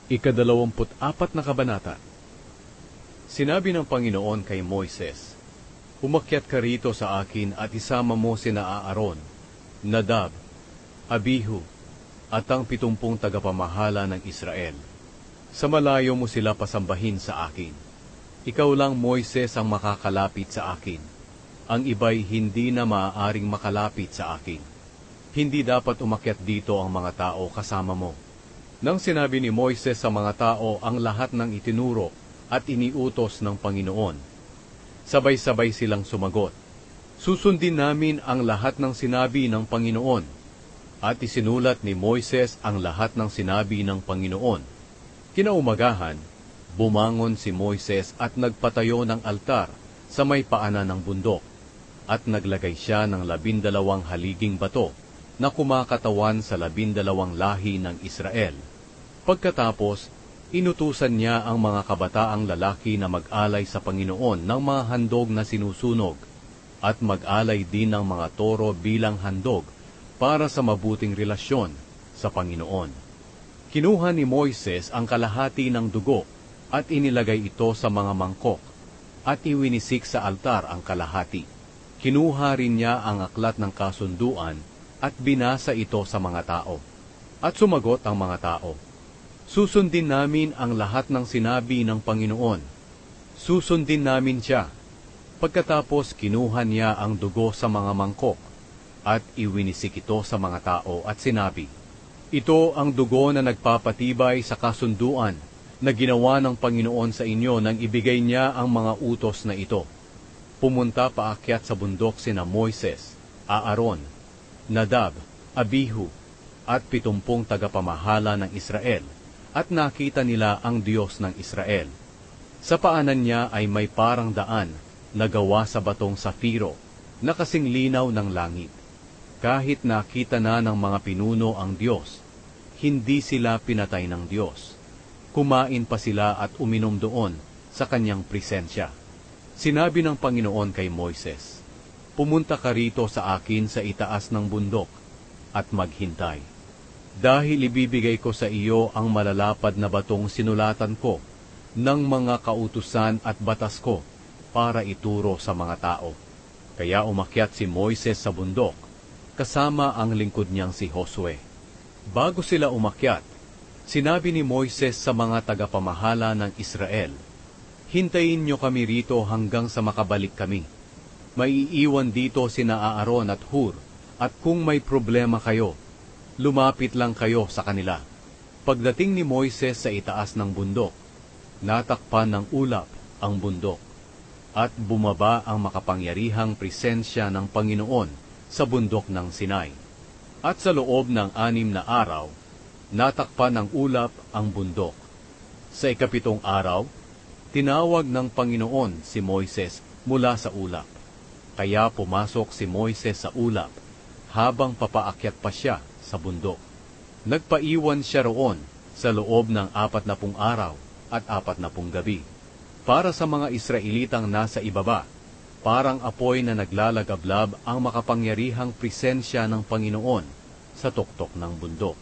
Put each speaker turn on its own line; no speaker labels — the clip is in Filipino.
Ika-24 na kabanata. Sinabi ng Panginoon kay Moises, "Umakyat ka rito sa akin at isama mo sina Aaron, Nadab, Abihu, at ang 70 tagapamahala ng Israel. Sa malayo mo sila pasambahin sa akin. Ikaw lang, Moises, ang makakalapit sa akin. Ang iba'y hindi na maaaring makalapit sa akin. Hindi dapat umakyat dito ang mga tao kasama mo." Nang sinabi ni Moises sa mga tao ang lahat ng itinuro at iniutos ng Panginoon, sabay-sabay silang sumagot, "Susundin namin ang lahat ng sinabi ng Panginoon." At isinulat ni Moises ang lahat ng sinabi ng Panginoon. Kinaumagahan, bumangon si Moises at nagpatayo ng altar sa may paanan ng bundok, at naglagay siya ng 12 haliging bato na kumakatawan sa 12 lahi ng Israel. Pagkatapos, inutusan niya ang mga kabataang lalaki na mag-alay sa Panginoon ng mga handog na sinusunog, at mag-alay din ng mga toro bilang handog para sa mabuting relasyon sa Panginoon. Kinuha ni Moises ang kalahati ng dugo at inilagay ito sa mga mangkok, at iwinisik sa altar ang kalahati. Kinuha rin niya ang aklat ng kasunduan at binasa ito sa mga tao. At sumagot ang mga tao, "Susundin namin ang lahat ng sinabi ng Panginoon. Susundin namin siya." Pagkatapos kinuha niya ang dugo sa mga mangkok at iwinisik ito sa mga tao at sinabi, "Ito ang dugo na nagpapatibay sa kasunduan na ginawa ng Panginoon sa inyo nang ibigay niya ang mga utos na ito." Pumunta paakyat sa bundok sina Moises, Aaron, Nadab, Abihu, at 70 tagapamahala ng Israel, at nakita nila ang Diyos ng Israel. Sa paanan niya ay may parang daan na gawa sa batong safiro, na kasing linaw ng langit. Kahit nakita na ng mga pinuno ang Diyos, hindi sila pinatay ng Diyos. Kumain pa sila at uminom doon sa kanyang presensya. Sinabi ng Panginoon kay Moises, "Pumunta ka rito sa akin sa itaas ng bundok at maghintay. Dahil ibibigay ko sa iyo ang malalapad na batong sinulatan ko ng mga kautusan at batas ko para ituro sa mga tao." Kaya umakyat si Moises sa bundok, kasama ang lingkod niyang si Josue. Bago sila umakyat, sinabi ni Moises sa mga tagapamahala ng Israel, "Hintayin niyo kami rito hanggang sa makabalik kami. Maiiwan dito sina Aaron at Hur, at kung may problema kayo, lumapit lang kayo sa kanila." Pagdating ni Moises sa itaas ng bundok, natakpan ng ulap ang bundok, at bumaba ang makapangyarihang presensya ng Panginoon sa bundok ng Sinai. At sa loob ng 6 na araw, natakpan ng ulap ang bundok. Sa ika-7 araw, tinawag ng Panginoon si Moises mula sa ulap. Kaya pumasok si Moises sa ulap habang papaakyat pa siya sa bundok. Nagpaiwan siya roon sa loob ng 40 araw at 40 gabi para sa mga Israelitang nasa ibaba. Parang apoy na naglalagablab ang makapangyarihang presensya ng Panginoon sa tuktok ng bundok.